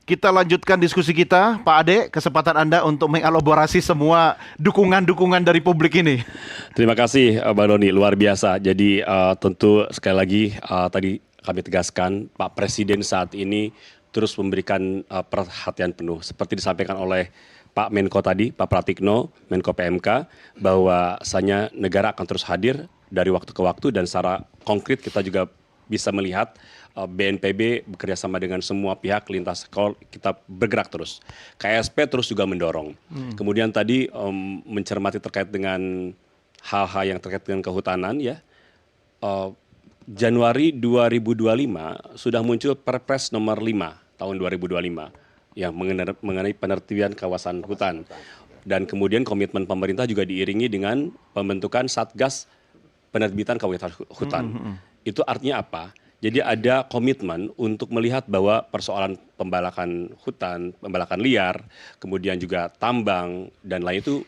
Kita lanjutkan diskusi kita, Pak Ade, kesempatan Anda untuk mengelaborasi semua dukungan-dukungan dari publik ini. Terima kasih Bang Doni, luar biasa. Jadi tentu sekali lagi tadi kami tegaskan Pak Presiden saat ini terus memberikan perhatian penuh. Seperti disampaikan oleh Pak Menko tadi, Pak Pratikno, Menko PMK, bahwasanya negara akan terus hadir dari waktu ke waktu dan secara konkret kita juga bisa melihat BNPB bekerja sama dengan semua pihak lintas sektor kita bergerak terus. KSP terus juga mendorong. Kemudian tadi mencermati terkait dengan hal-hal yang terkait dengan kehutanan ya. Januari 2025 sudah muncul Perpres nomor 5 tahun 2025 yang mengenai penertiban kawasan hutan. Dan kemudian komitmen pemerintah juga diiringi dengan pembentukan Satgas Penerbitan Kawasan Hutan. Itu artinya apa? Jadi ada komitmen untuk melihat bahwa persoalan pembalakan hutan, pembalakan liar, kemudian juga tambang dan lain itu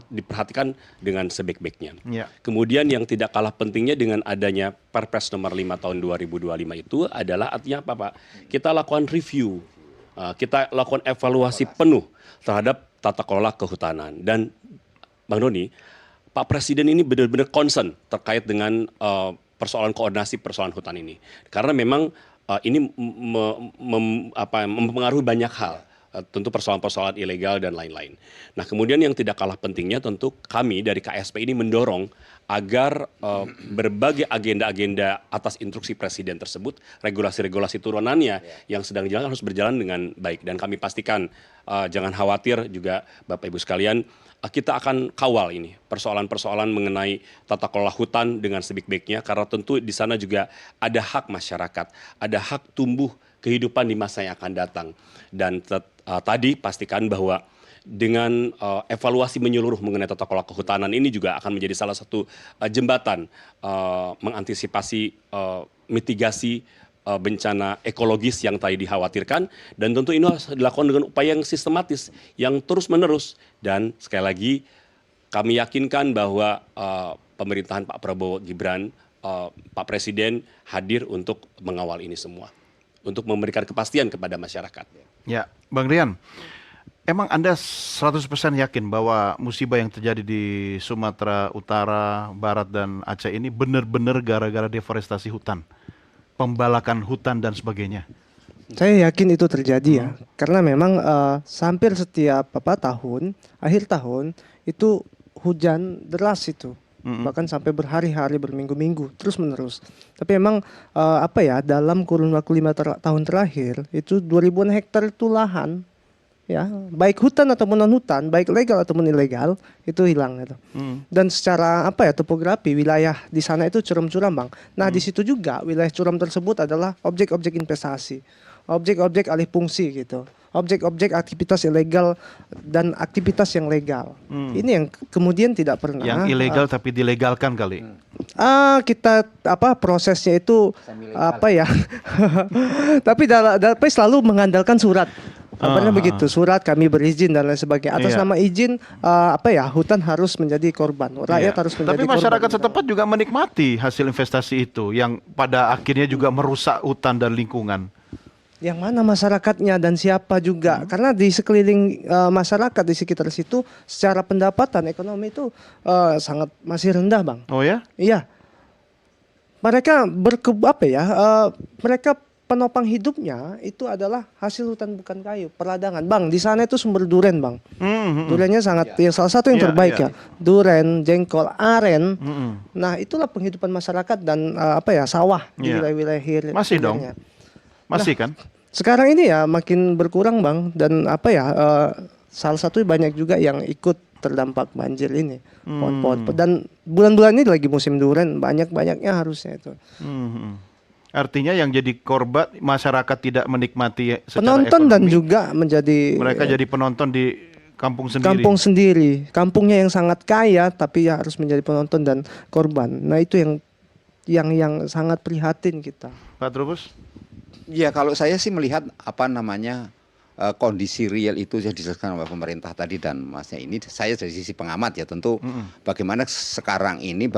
diperhatikan dengan sebaik-baiknya. Ya. Kemudian yang tidak kalah pentingnya dengan adanya Perpres nomor 5 tahun 2025 itu adalah artinya apa Pak? Kita lakukan review, kita lakukan evaluasi penuh terhadap tata kelola kehutanan. Dan Bang Doni, Pak Presiden ini benar-benar concern terkait dengan persoalan koordinasi persoalan hutan ini. Karena memang ini mempengaruhi banyak hal. Tentu persoalan-persoalan ilegal dan lain-lain. Nah kemudian yang tidak kalah pentingnya tentu kami dari KSP ini mendorong agar berbagai agenda-agenda atas instruksi Presiden tersebut, regulasi-regulasi turunannya yang sedang dijalankan harus berjalan dengan baik. Dan kami pastikan jangan khawatir juga Bapak Ibu sekalian, kita akan kawal ini persoalan-persoalan mengenai tata kelola hutan dengan sebaik-baiknya karena tentu di sana juga ada hak masyarakat, ada hak tumbuh kehidupan di masa yang akan datang. Dan tadi pastikan bahwa dengan evaluasi menyeluruh mengenai tata kelola kehutanan ini juga akan menjadi salah satu jembatan mengantisipasi mitigasi bencana ekologis yang tadi dikhawatirkan, dan tentu ini harus dilakukan dengan upaya yang sistematis, yang terus-menerus. Dan sekali lagi kami yakinkan bahwa pemerintahan Pak Prabowo Gibran, Pak Presiden hadir untuk mengawal ini semua, untuk memberikan kepastian kepada masyarakat. Ya, Bang Rian, emang Anda 100% yakin bahwa musibah yang terjadi di Sumatera Utara, Barat, dan Aceh ini benar-benar gara-gara deforestasi hutan? Pembalakan hutan dan sebagainya. Saya yakin itu terjadi ya, karena memang hampir setiap tahun, akhir tahun itu hujan deras itu, bahkan sampai berhari-hari, berminggu-minggu, terus menerus. Tapi memang dalam kurun waktu 5 tahun terakhir itu 2000-an hektar itu lahan, ya baik hutan ataupun non hutan, baik legal ataupun ilegal itu hilang gitu. Dan secara topografi wilayah di sana itu curam-curam Bang. Nah di situ juga wilayah curam tersebut adalah objek-objek investasi, objek-objek alih fungsi gitu, objek-objek aktivitas ilegal dan aktivitas yang legal. Ini yang kemudian tidak pernah. Yang ilegal tapi dilegalkan kali. Kita prosesnya itu tapi selalu mengandalkan surat. Begitu, surat kami berizin dan lain sebagainya. Atas nama izin hutan harus menjadi korban, rakyat harus menjadi korban. Tapi masyarakat korban. setempat juga menikmati hasil investasi itu yang pada akhirnya juga merusak hutan dan lingkungan. Yang mana masyarakatnya dan siapa juga? Karena di sekeliling masyarakat di sekitar situ secara pendapatan ekonomi itu sangat masih rendah Bang. Oh ya? Iya. Mereka mereka penopang hidupnya itu adalah hasil hutan bukan kayu, peradangan. Bang, di sana itu sumber duren, Bang. Durennya sangat salah satu yang terbaik ya. Duren, jengkol, aren. Nah, itulah penghidupan masyarakat dan sawah di wilayah-wilayah hilir. Masih dong. Masih kan? Sekarang ini ya makin berkurang, Bang, dan salah satu banyak juga yang ikut terdampak banjir ini. Pohon-pohon dan bulan-bulan ini lagi musim duren, banyak-banyaknya harusnya itu. Artinya yang jadi korban masyarakat tidak menikmati secara penonton ekonomi, dan juga menjadi mereka jadi penonton di kampung sendiri. Kampung sendiri, kampungnya yang sangat kaya tapi ya harus menjadi penonton dan korban. Nah itu yang sangat prihatin kita. Pak Trubus? Ya kalau saya sih melihat kondisi real itu yang dijelaskan oleh pemerintah tadi dan masnya ini, saya dari sisi pengamat ya tentu bagaimana sekarang ini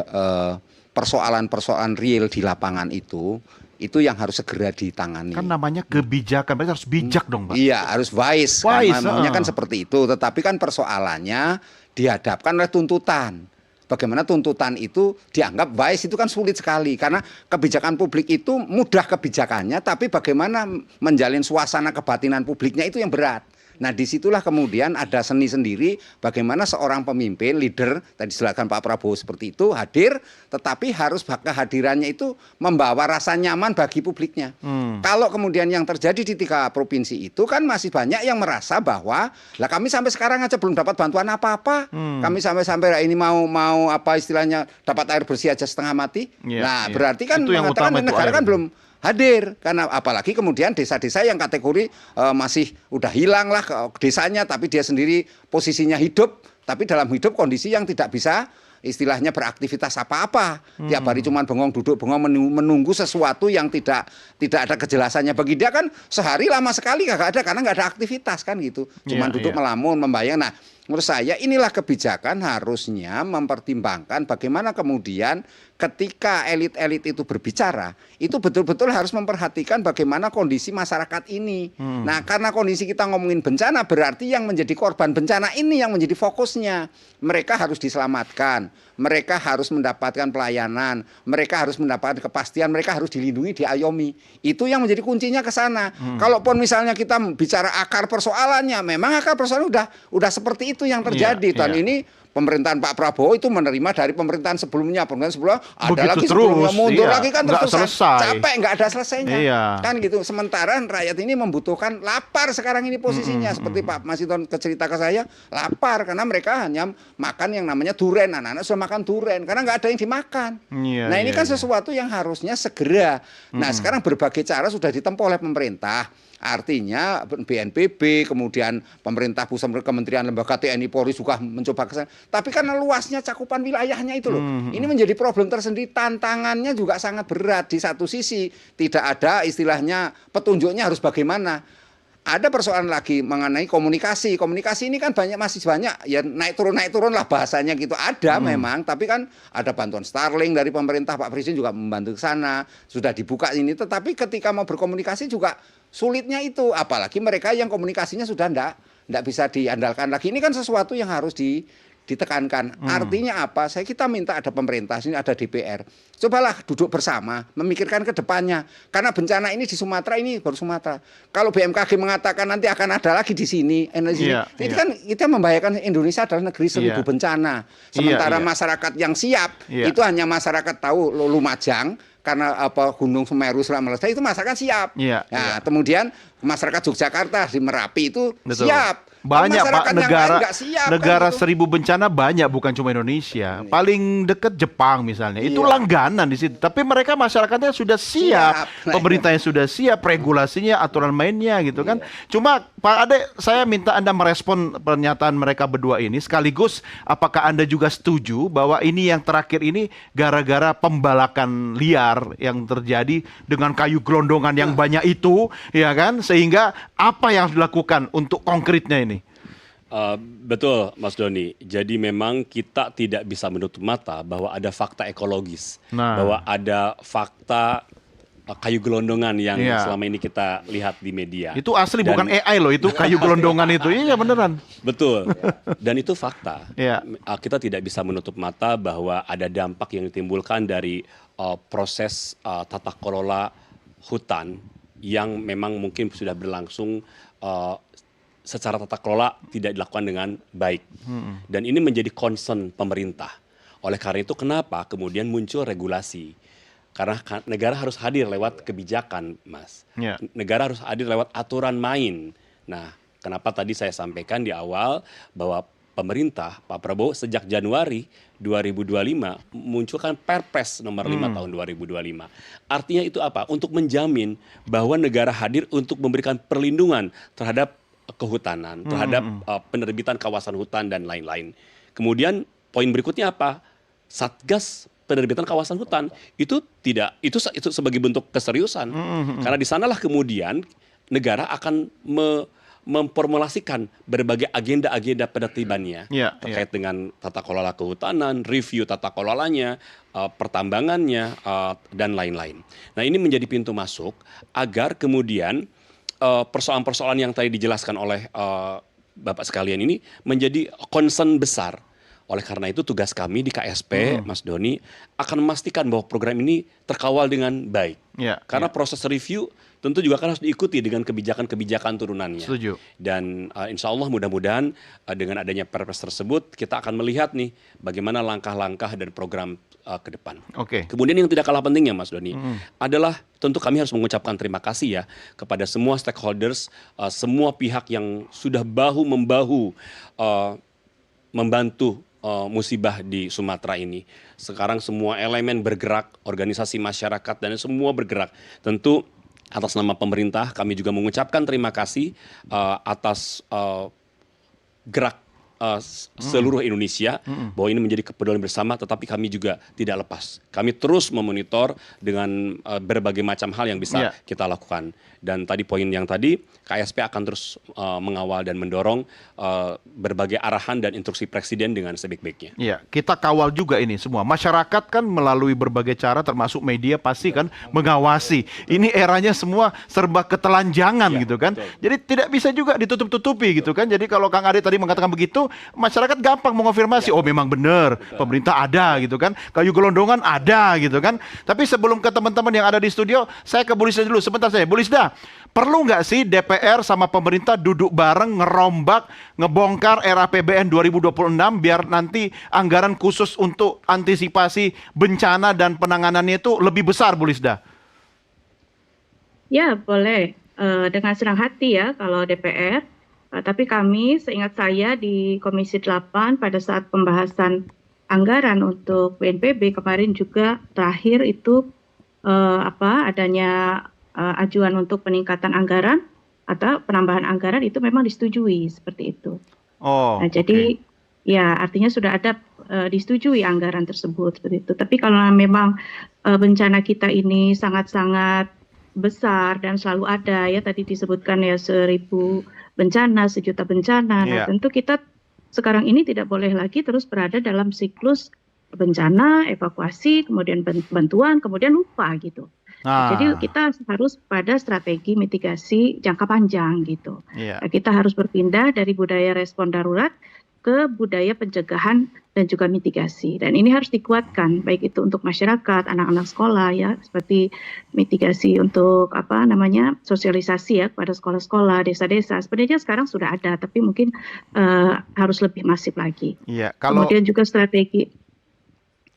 persoalan-persoalan real di lapangan itu itu yang harus segera ditangani. Kan namanya kebijakan, berarti harus bijak dong, Pak. Iya, harus wise. Wise, Karena maunya kan seperti itu. Tetapi kan persoalannya dihadapkan oleh tuntutan. Bagaimana tuntutan itu dianggap wise itu kan sulit sekali. Karena kebijakan publik itu mudah kebijakannya, tapi bagaimana menjalin suasana kebatinan publiknya itu yang berat. Nah, disitulah kemudian ada seni sendiri bagaimana seorang pemimpin, leader, tadi dijelaskan Pak Prabowo seperti itu, hadir, tetapi harus kehadirannya itu membawa rasa nyaman bagi publiknya. Kalau kemudian yang terjadi di 3 provinsi itu kan masih banyak yang merasa bahwa, lah kami sampai sekarang aja belum dapat bantuan apa-apa, kami sampai ini mau apa istilahnya dapat air bersih aja setengah mati. Iya, Nah, iya. berarti kan Itu yang mengatakan utama itu negara air. kan belum hadir, karena apalagi kemudian desa-desa yang kategori masih udah hilang lah desanya, tapi dia sendiri posisinya hidup, tapi dalam hidup kondisi yang tidak bisa istilahnya beraktivitas apa-apa, tiap hari cuman bengong duduk bengong menunggu sesuatu yang tidak ada kejelasannya. Bagi dia kan sehari lama sekali gak ada karena nggak ada aktivitas kan gitu, cuman Iya, duduk iya. melamun membayang. Nah, menurut saya inilah kebijakan harusnya mempertimbangkan bagaimana kemudian ketika elit-elit itu berbicara, itu betul-betul harus memperhatikan bagaimana kondisi masyarakat ini. Nah, karena kondisi kita ngomongin bencana, berarti yang menjadi korban bencana ini yang menjadi fokusnya. Mereka harus diselamatkan, mereka harus mendapatkan pelayanan, mereka harus mendapatkan kepastian, mereka harus dilindungi, diayomi. Itu yang menjadi kuncinya ke sana. Kalaupun misalnya kita bicara akar persoalannya, memang akar persoalan udah seperti itu yang terjadi. Iya, Dan iya. ini pemerintahan Pak Prabowo itu menerima dari pemerintahan sebelumnya ada Begitu lagi terus, sebelumnya mundur iya. lagi kan Nggak terus selesai. capek nggak ada selesainya Iya. kan gitu. Sementara rakyat ini membutuhkan, lapar sekarang ini posisinya seperti Pak Masinton cerita ke saya, lapar karena mereka hanya makan yang namanya duren, anak-anak sudah makan duren karena nggak ada yang dimakan. Iya, Nah ini iya, kan iya. sesuatu yang harusnya segera. Nah sekarang berbagai cara sudah ditempuh oleh pemerintah. Artinya BNPB, kemudian pemerintah pusat, kementerian lembaga TNI Polri juga mencoba ke sana. Tapi karena luasnya cakupan wilayahnya itu loh. Ini menjadi problem tersendiri, tantangannya juga sangat berat. Di satu sisi tidak ada istilahnya petunjuknya harus bagaimana. Ada persoalan lagi mengenai komunikasi. Komunikasi ini kan masih banyak ya naik turun lah bahasanya gitu. Ada memang, tapi kan ada bantuan Starlink dari pemerintah, Pak Presiden juga membantu ke sana. Sudah dibuka ini, tetapi ketika mau berkomunikasi juga sulitnya itu, apalagi mereka yang komunikasinya sudah enggak bisa diandalkan lagi. Ini kan sesuatu yang harus ditekankan. Artinya apa? Kita minta ada pemerintah, sini ada DPR. Cobalah duduk bersama, memikirkan ke depannya. Karena bencana ini di Sumatera ini baru Sumatera. Kalau BMKG mengatakan nanti akan ada lagi di sini, energi. Iya, Ini iya. kan kita membahayakan Indonesia adalah negeri 1000 Iya. bencana. Sementara iya. masyarakat yang siap Iya. itu hanya masyarakat tahu Lumajang. Karena Gunung Semeru setelah meletus itu masyarakat siap. Iya, Nah, kemudian masyarakat Yogyakarta di Merapi itu Betul. siap. Banyak Masyarakat Pak, yang lain negara nggak siap, negara kan, gitu. 1000 bencana banyak, bukan cuma Indonesia. Paling deket Jepang misalnya. Itu Iya. langganan di situ. Tapi mereka masyarakatnya sudah siap, Siap. pemerintahnya sudah siap, regulasinya, aturan mainnya gitu kan. Cuma Pak Ade, saya minta Anda merespon pernyataan mereka berdua ini sekaligus apakah Anda juga setuju bahwa ini yang terakhir ini gara-gara pembalakan liar yang terjadi dengan kayu gelondongan yang banyak itu, ya kan? Sehingga apa yang harus dilakukan untuk konkretnya ini? Betul, Mas Doni. Jadi memang kita tidak bisa menutup mata bahwa ada fakta ekologis, Nah. bahwa ada fakta kayu gelondongan yang Iya. selama ini kita lihat di media. Itu asli, Dan- bukan AI loh, itu kayu gelondongan itu. Iya beneran. Betul. Dan itu fakta. Iya. Kita tidak bisa menutup mata bahwa ada dampak yang ditimbulkan dari proses tata kelola hutan yang memang mungkin sudah berlangsung secara tata kelola tidak dilakukan dengan baik. Dan ini menjadi concern pemerintah. Oleh karena itu kenapa kemudian muncul regulasi? Karena negara harus hadir lewat kebijakan, Mas. Ya. Negara harus hadir lewat aturan main. Nah, kenapa tadi saya sampaikan di awal bahwa pemerintah, Pak Prabowo sejak Januari 2025 munculkan Perpres nomor 5 tahun 2025. Artinya itu apa? Untuk menjamin bahwa negara hadir untuk memberikan perlindungan terhadap kehutanan, terhadap penerbitan kawasan hutan dan lain-lain. Kemudian poin berikutnya apa? Satgas penerbitan kawasan hutan itu sebagai bentuk keseriusan. Karena di sanalah kemudian negara akan memformulasikan berbagai agenda-agenda penertibannya Iya, terkait dengan tata kelola kehutanan, review tata kelolanya, pertambangannya, dan lain-lain. Nah, ini menjadi pintu masuk agar kemudian persoalan-persoalan yang tadi dijelaskan oleh Bapak sekalian ini menjadi concern besar. Oleh karena itu tugas kami di KSP, Mas Doni, akan memastikan bahwa program ini terkawal dengan baik. Ya, Karena proses review tentu juga kan harus diikuti dengan kebijakan-kebijakan turunannya. Setuju. Dan insya Allah mudah-mudahan dengan adanya perpres tersebut kita akan melihat nih bagaimana langkah-langkah dan program ke depan. Oke. Kemudian yang tidak kalah pentingnya Mas Doni adalah tentu kami harus mengucapkan terima kasih ya kepada semua stakeholders, semua pihak yang sudah bahu-membahu membantu musibah di Sumatera ini. Sekarang semua elemen bergerak, organisasi masyarakat dan semua bergerak. Tentu atas nama pemerintah kami juga mengucapkan terima kasih atas gerak seluruh Indonesia bahwa ini menjadi kepedulian bersama, tetapi kami juga tidak lepas. Kami terus memonitor dengan berbagai macam hal yang bisa kita lakukan. Dan tadi poin yang tadi, KSP akan terus mengawal dan mendorong berbagai arahan dan instruksi Presiden dengan sebaik-baiknya. Iya, kita kawal juga ini semua. Masyarakat kan melalui berbagai cara termasuk media pasti kan mengawasi. Ini eranya semua serba ketelanjangan gitu kan. betul. Jadi tidak bisa juga ditutup-tutupi gitu kan. Jadi kalau Kang Ade tadi mengatakan begitu, masyarakat gampang mengonfirmasi, oh memang benar, pemerintah ada gitu kan. Kayu gelondongan ada gitu kan. Tapi sebelum ke teman-teman yang ada di studio, saya ke Bu Lisda dulu. Sebentar saya, Bu Lisda, perlu nggak sih DPR sama pemerintah duduk bareng ngerombak, ngebongkar RAPBN 2026 biar nanti anggaran khusus untuk antisipasi bencana dan penanganannya itu lebih besar, Bu Lisda? Ya, boleh. Dengan senang hati ya kalau DPR. Tapi kami, seingat saya di Komisi 8 pada saat pembahasan anggaran untuk BNPB kemarin juga terakhir itu adanya ajuan untuk peningkatan anggaran atau penambahan anggaran itu memang disetujui seperti itu. Oh, Nah, jadi ya artinya sudah ada disetujui anggaran tersebut seperti itu. Tapi kalau memang bencana kita ini sangat-sangat besar dan selalu ada ya tadi disebutkan ya 1000 bencana, 1 juta bencana. Nah, tentu kita sekarang ini tidak boleh lagi terus berada dalam siklus bencana, evakuasi, kemudian bantuan, kemudian lupa gitu. Jadi kita harus pada strategi mitigasi jangka panjang gitu. Nah, kita harus berpindah dari budaya respon darurat ke budaya pencegahan dan juga mitigasi. Dan ini harus dikuatkan, baik itu untuk masyarakat, anak-anak sekolah ya, seperti mitigasi untuk sosialisasi ya kepada sekolah-sekolah, desa-desa. Sebenarnya sekarang sudah ada, tapi mungkin harus lebih masif lagi. Iya, Kemudian juga strategi.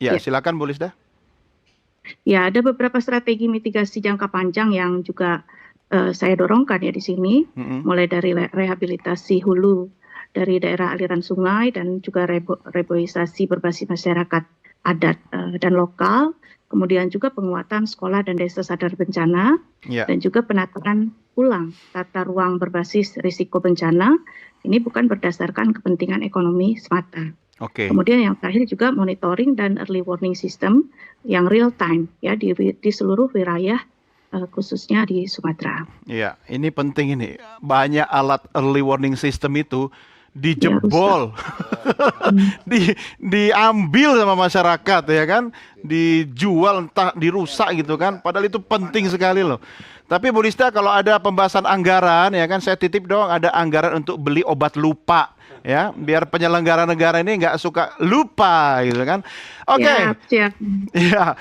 Ya, silakan Bu Lisda. Ya, ada beberapa strategi mitigasi jangka panjang yang juga saya dorongkan ya di sini, mulai dari rehabilitasi hulu dari daerah aliran sungai dan juga reboisasi berbasis masyarakat adat dan lokal, kemudian juga penguatan sekolah dan desa sadar bencana, dan juga penataan ulang tata ruang berbasis risiko bencana. Ini bukan berdasarkan kepentingan ekonomi semata. Kemudian yang terakhir juga monitoring dan early warning system yang real time ya di seluruh wilayah khususnya di Sumatera. Iya, ini penting ini. Banyak alat early warning system itu dijebol, diambil sama masyarakat ya kan, dijual entah dirusak gitu kan. Padahal itu penting sekali loh. Tapi Bu Lisda kalau ada pembahasan anggaran ya kan, saya titip dong ada anggaran untuk beli obat lupa ya, biar penyelenggara negara ini nggak suka lupa gitu kan. Oke. Siap. Ya.